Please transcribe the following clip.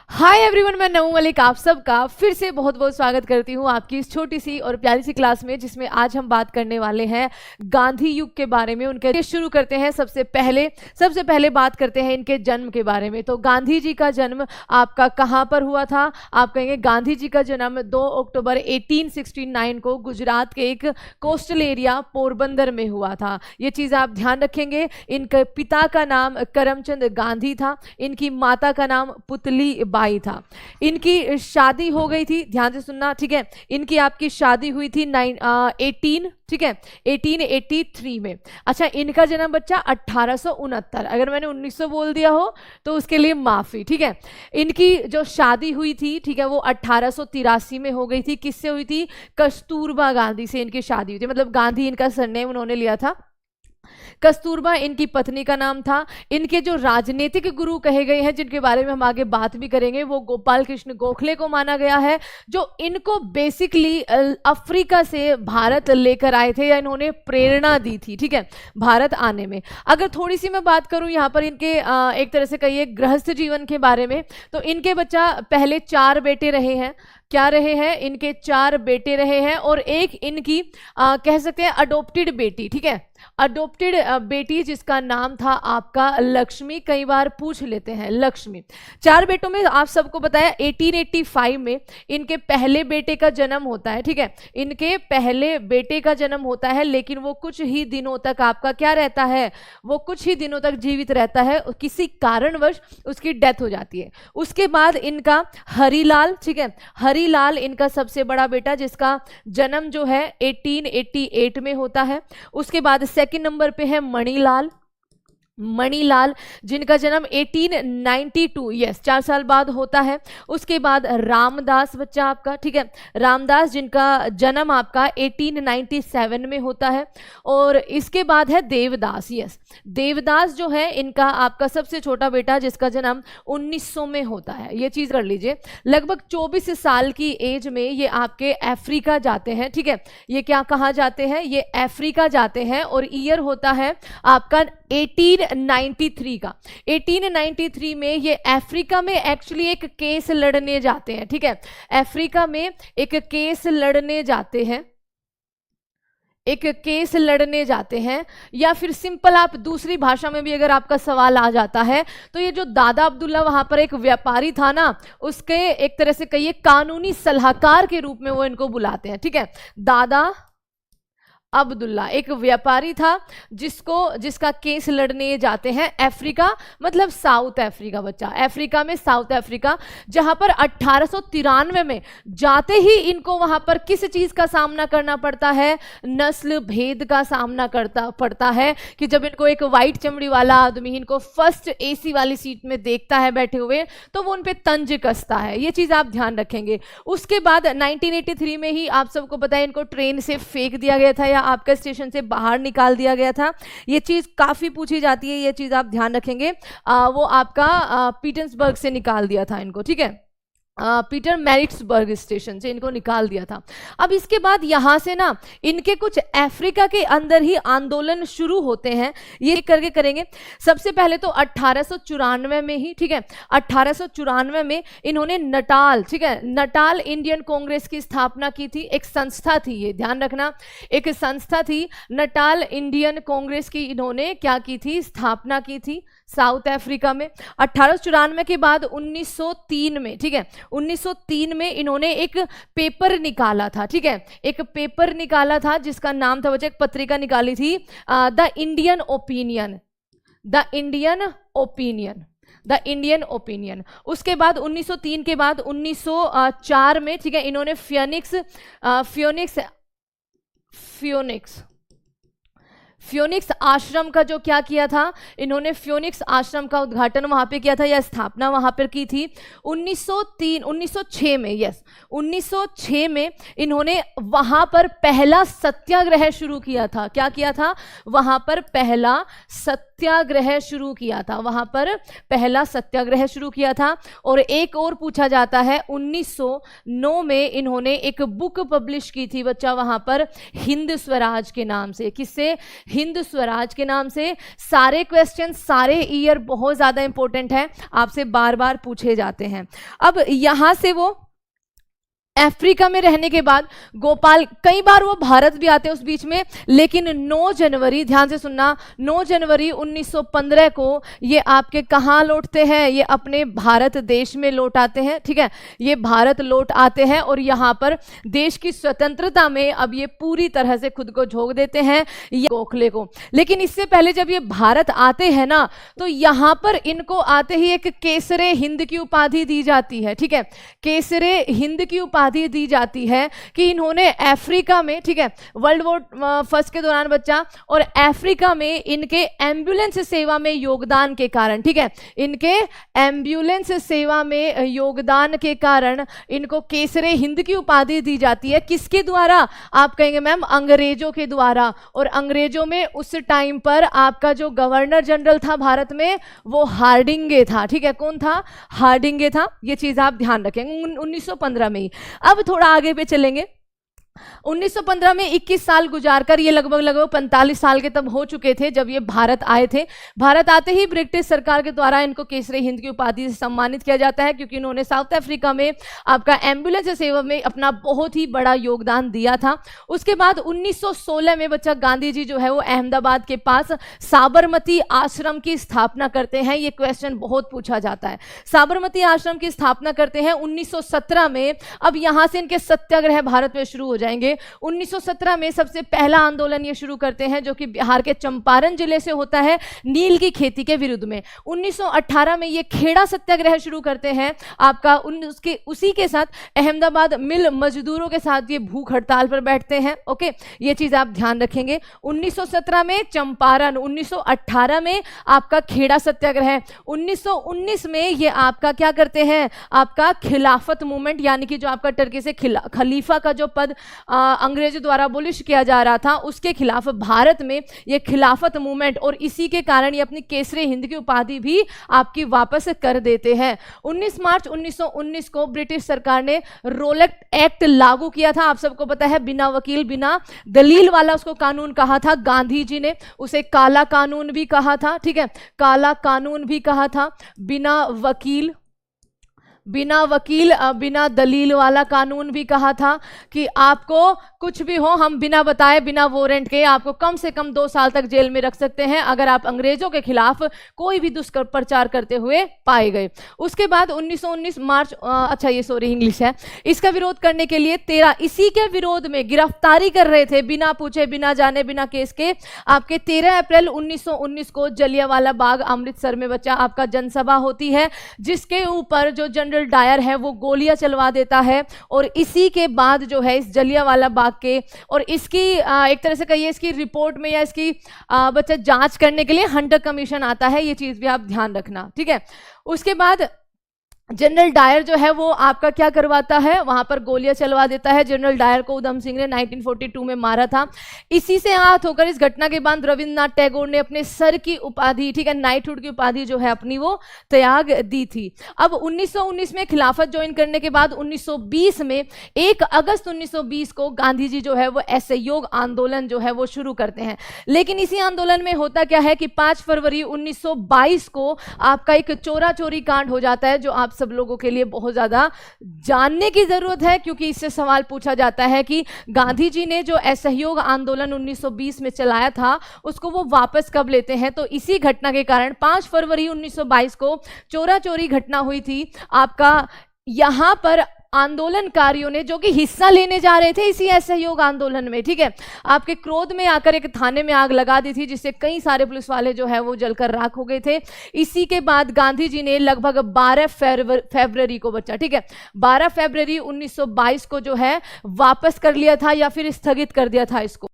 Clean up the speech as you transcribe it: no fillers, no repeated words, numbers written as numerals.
Hi everyone, मैं नमू मलिक आप सबका फिर से बहुत बहुत स्वागत करती हूँ आपकी इस छोटी सी और प्यारी सी क्लास में, जिसमें आज हम बात करने वाले हैं गांधी युग के बारे में। उनके शुरू करते हैं सबसे पहले बात करते हैं इनके जन्म के बारे में। तो गांधी जी का जन्म आपका कहाँ पर हुआ था? आप कहेंगे गांधी जी का जन्म 2 अक्टूबर 1869 को गुजरात के एक कोस्टल एरिया पोरबंदर में हुआ था। ये चीज़ आप ध्यान रखेंगे। इनके पिता का नाम करमचंद गांधी था, इनकी माता का नाम पुतली बाई था। इनकी शादी हो गई थी, ध्यान से सुनना, ठीक है। इनकी आपकी शादी हुई थी 1883 में। अच्छा, इनका जन्म बच्चा 1869। अगर मैंने 1900 बोल दिया हो तो उसके लिए माफ़ी, ठीक है। इनकी जो शादी हुई थी, ठीक है, वो 1883 में हो गई थी। किससे हुई थी? कस्तूरबा गांधी से इनकी शादी हुई थी। मतलब गांधी इनका सरनेम उन्होंने लिया था। कस्तूरबा इनकी पत्नी का नाम था। इनके जो राजनीतिक गुरु कहे गए हैं, जिनके बारे में हम आगे बात भी करेंगे, वो गोपाल कृष्ण गोखले को माना गया है, जो इनको बेसिकली अफ्रीका से भारत लेकर आए थे, या इन्होंने प्रेरणा दी थी, ठीक है, भारत आने में। अगर थोड़ी सी मैं बात करूं यहाँ पर इनके एक तरह से कहिए गृहस्थ जीवन के बारे में, तो इनके बच्चा पहले 4 बेटे रहे हैं। क्या रहे हैं? इनके 4 बेटे रहे हैं, और एक इनकी कह सकते हैं अडोप्टेड बेटी, ठीक है, अडोप्टेड बेटी, जिसका नाम था आपका लक्ष्मी। कई बार पूछ लेते हैं लक्ष्मी। 4 बेटों में आप सबको बताया 1885 में इनके पहले बेटे का जन्म होता है, ठीक है। इनके पहले बेटे का जन्म होता है, लेकिन वो कुछ ही दिनों तक आपका क्या रहता है? वो कुछ ही दिनों तक जीवित रहता है, किसी कारणवश उसकी डेथ हो जाती है। उसके बाद इनका हरीलाल, ठीक है, हरीलाल इनका सबसे बड़ा बेटा, जिसका जन्म जो है 1888 में होता है। उसके बाद सेकंड नंबर पे है मणिलाल, मणिलाल जिनका जन्म 1892, यस, 4 साल बाद होता है। उसके बाद रामदास बच्चा आपका, ठीक है, रामदास जिनका जन्म आपका 1897 में होता है। और इसके बाद है देवदास, यस, देवदास जो है इनका आपका सबसे छोटा बेटा, जिसका जन्म 1900 में होता है। ये चीज़ कर लीजिए। लगभग 24 साल की एज में ये आपके अफ्रीका जाते हैं, ठीक है। ये क्या कहाँ जाते हैं? ये अफ्रीका जाते हैं, और ईयर होता है आपका 1893 का। 1893 में ये अफ्रीका में एक्चुअली एक केस लड़ने जाते हैं, ठीक है। अफ्रीका में एक केस लड़ने जाते हैं, एक केस लड़ने जाते हैं। या फिर सिंपल आप दूसरी भाषा में भी अगर आपका सवाल आ जाता है, तो ये जो दादा अब्दुल्ला वहां पर एक व्यापारी था ना, उसके एक तरह से कहिए कानूनी सलाहकार के रूप में वो इनको बुलाते हैं, ठीक है। दादा अब्दुल्ला एक व्यापारी था, जिसका केस लड़ने जाते हैं अफ्रीका, मतलब साउथ अफ्रीका बच्चा, अफ्रीका में साउथ अफ्रीका, जहां पर 1893 में जाते ही इनको वहां पर किस चीज का सामना करना पड़ता है? नस्ल भेद का सामना पड़ता है। कि जब इनको एक वाइट चमड़ी वाला आदमी इनको फर्स्ट एसी वाली सीट में देखता है बैठे हुए, तो वो उन पे तंज कसता है। ये चीज आप ध्यान रखेंगे। उसके बाद 1983 में ही आप सबको पता है इनको ट्रेन से फेंक दिया गया था, आपका स्टेशन से बाहर निकाल दिया गया था। ये चीज काफी पूछी जाती है, ये चीज आप ध्यान रखेंगे। वो आपका पीटर्सबर्ग से निकाल दिया था इनको, ठीक है, पीटर मैरिट्सबर्ग स्टेशन से इनको निकाल दिया था। अब इसके बाद यहाँ से ना इनके कुछ अफ्रीका के अंदर ही आंदोलन शुरू होते हैं। ये करके करेंगे। सबसे पहले तो 1894 में ही, ठीक है, 1894 में इन्होंने नटाल, ठीक है, नटाल इंडियन कांग्रेस की स्थापना की थी। एक संस्था थी, ये ध्यान रखना, एक संस्था थी नटाल इंडियन कांग्रेस की। इन्होंने क्या की थी? स्थापना की थी साउथ अफ्रीका में। 1894 के बाद 1903 में, ठीक है, 1903 में इन्होंने एक पेपर निकाला था, ठीक है, एक पेपर निकाला था जिसका नाम था, बच्चे एक पत्रिका निकाली थी, the Indian opinion, the Indian opinion, the Indian opinion. उसके बाद 1903 के बाद 1904 में, ठीक है, इन्होंने फ्योनिक्स आश्रम का जो क्या किया था, इन्होंने फ्योनिक्स आश्रम का उद्घाटन वहां पे किया था, या स्थापना वहां पर की थी 1906 में, यस, 1906 में इन्होंने वहां पर पहला सत्याग्रह शुरू किया था। क्या किया था? वहां पर पहला सत्याग्रह सत्याग्रह शुरू किया था, वहां पर पहला सत्याग्रह शुरू किया था। और एक और पूछा जाता है 1909 में इन्होंने एक बुक पब्लिश की थी बच्चा, वहां पर हिंद स्वराज के नाम से। किससे? हिंद स्वराज के नाम से। सारे क्वेश्चन सारे ईयर बहुत ज्यादा इंपॉर्टेंट है, आपसे बार बार पूछे जाते हैं। अब यहां से वो अफ्रीका में रहने के बाद गोपाल, कई बार वो भारत भी आते हैं उस बीच में, लेकिन 9 जनवरी, ध्यान से सुनना, 9 जनवरी 1915 को ये आपके कहाँ लौटते हैं? ये अपने भारत देश में लौट आते हैं, ठीक है, ये भारत लौट आते हैं और यहाँ पर देश की स्वतंत्रता में अब ये पूरी तरह से खुद को झोंक देते हैं गोखले को। लेकिन इससे पहले जब ये भारत आते हैं ना, तो यहाँ पर इनको आते ही एक केसरे हिंद की उपाधि दी जाती है, ठीक है, केसरे हिंद की उपाधि दी जाती है कि इन्होंने अफ्रीका में, ठीक है, वर्ल्ड वॉर फर्स्ट के दौरान बच्चा, और अफ्रीका में इनके एम्बुलेंस सेवा में योगदान के कारण, ठीक है, इनके एम्बुलेंस सेवा में योगदान के कारण इनको केसरे हिंद की उपाधि दी जाती है। किसके द्वारा? आप कहेंगे मैम अंग्रेजों के द्वारा। और अंग्रेजों में उस टाइम पर आपका जो गवर्नर जनरल था भारत में वो हार्डिंगे था, ठीक है, कौन था? हार्डिंगे था। ये चीज आप ध्यान रखेंगे 1915 में ही। अब थोड़ा आगे पे चलेंगे। 1915 में 21 साल गुजारकर ये लगभग 45 साल के तब हो चुके थे जब ये भारत आए थे। भारत आते ही ब्रिटिश सरकार के द्वारा इनको केसरे हिंद की उपाधि से सम्मानित किया जाता है, क्योंकि इन्होंने साउथ अफ्रीका में आपका एम्बुलेंस सेवा में अपना बहुत ही बड़ा योगदान दिया था। उसके बाद 1916 में बच्चा गांधी जी जो है वो अहमदाबाद के पास साबरमती आश्रम की स्थापना करते हैं। ये क्वेश्चन बहुत पूछा जाता है। साबरमती आश्रम की स्थापना करते हैं 1917 में। अब यहां से इनके सत्याग्रह भारत में शुरू हो जाएंगे। 1917 में सबसे पहला आंदोलन ये शुरू करते हैं जो कि बिहार के चंपारण जिले से होता है, नील की खेती के विरुद्ध में। 1918 में ये खेड़ा सत्याग्रह शुरू करते हैं आपका, उसी के साथ अहमदाबाद मिल मजदूरों के साथ ये भूख हड़ताल पर बैठते हैं। ओके, ये चीज आप ध्यान रखेंगे। 1917 में चंपारण, 1918 में आपका खेड़ा सत्याग्रह, 1919 में ये आपका क्या करते हैं? आपका खिलाफत मूवमेंट, यानी कि जो आपका टर्की से खलीफा का जो पद अंग्रेजों द्वारा अबोलिश किया जा रहा था उसके खिलाफ भारत में ये खिलाफत मूवमेंट, और इसी के कारण ये अपनी केसरे हिंद की उपाधि भी आपकी वापस कर देते हैं। 19 मार्च 1919 को ब्रिटिश सरकार ने रोलेट एक्ट लागू किया था। आप सबको पता है, बिना वकील बिना दलील वाला उसको कानून कहा था। गांधी जी ने उसे काला कानून भी कहा था, ठीक है, काला कानून भी कहा था। बिना वकील बिना दलील वाला कानून भी कहा था कि आपको कुछ भी हो, हम बिना बताए बिना वारंट के आपको कम से कम 2 साल तक जेल में रख सकते हैं अगर आप अंग्रेजों के खिलाफ कोई भी दुष्प्रचार करते हुए पाए गए। उसके बाद 1919 मार्च, अच्छा ये सॉरी इंग्लिश है, इसका विरोध करने के लिए 13, इसी के विरोध में गिरफ्तारी कर रहे थे बिना पूछे बिना जाने बिना केस के। आपके 13 अप्रैल 1919 को जलियांवाला बाग अमृतसर में बच्चा आपका जनसभा होती है, जिसके ऊपर जो जनरल डायर है वो गोलियां चलवा देता है। और इसी के बाद जो है इस जलियांवाला बाग के, और इसकी एक तरह से कहिए इसकी रिपोर्ट में या इसकी बच्चा जांच करने के लिए हंटर कमीशन आता है। ये चीज भी आप ध्यान रखना, ठीक है। उसके बाद जनरल डायर जो है वो आपका क्या करवाता है, वहां पर गोलियां चलवा देता है। जनरल डायर को उधम सिंह ने 1942 में मारा था। इसी से आहत होकर इस घटना के बाद रविंद्रनाथ टैगोर ने अपने सर की उपाधि, ठीक है, नाइटहुड की उपाधि जो है अपनी वो त्याग दी थी। अब 1919 में खिलाफत ज्वाइन करने के बाद 1920 में 1 अगस्त 1920 को गांधी जी जो है वो असहयोग आंदोलन जो है वो शुरू करते हैं। लेकिन इसी आंदोलन में होता क्या है कि 5 फरवरी 1922 को आपका एक चोरा चोरी कांड हो जाता है, जो आप सब लोगों के लिए बहुत ज्यादा जानने की जरूरत है, क्योंकि इससे सवाल पूछा जाता है कि गांधी जी ने जो असहयोग आंदोलन 1920 में चलाया था उसको वो वापस कब लेते हैं। तो इसी घटना के कारण 5 फरवरी 1922 को चोरा चोरी घटना हुई थी आपका। यहां पर आंदोलनकारियों ने, जो कि हिस्सा लेने जा रहे थे इसी असहयोग आंदोलन में, ठीक है, आपके क्रोध में आकर एक थाने में आग लगा दी थी, जिससे कई सारे पुलिस वाले जो है वो जलकर राख हो गए थे। इसी के बाद गांधी जी ने लगभग 12 फरवरी को बच्चा, ठीक है, 12 फरवरी 1922 को जो है वापस कर लिया था या फिर स्थगित कर दिया था इसको।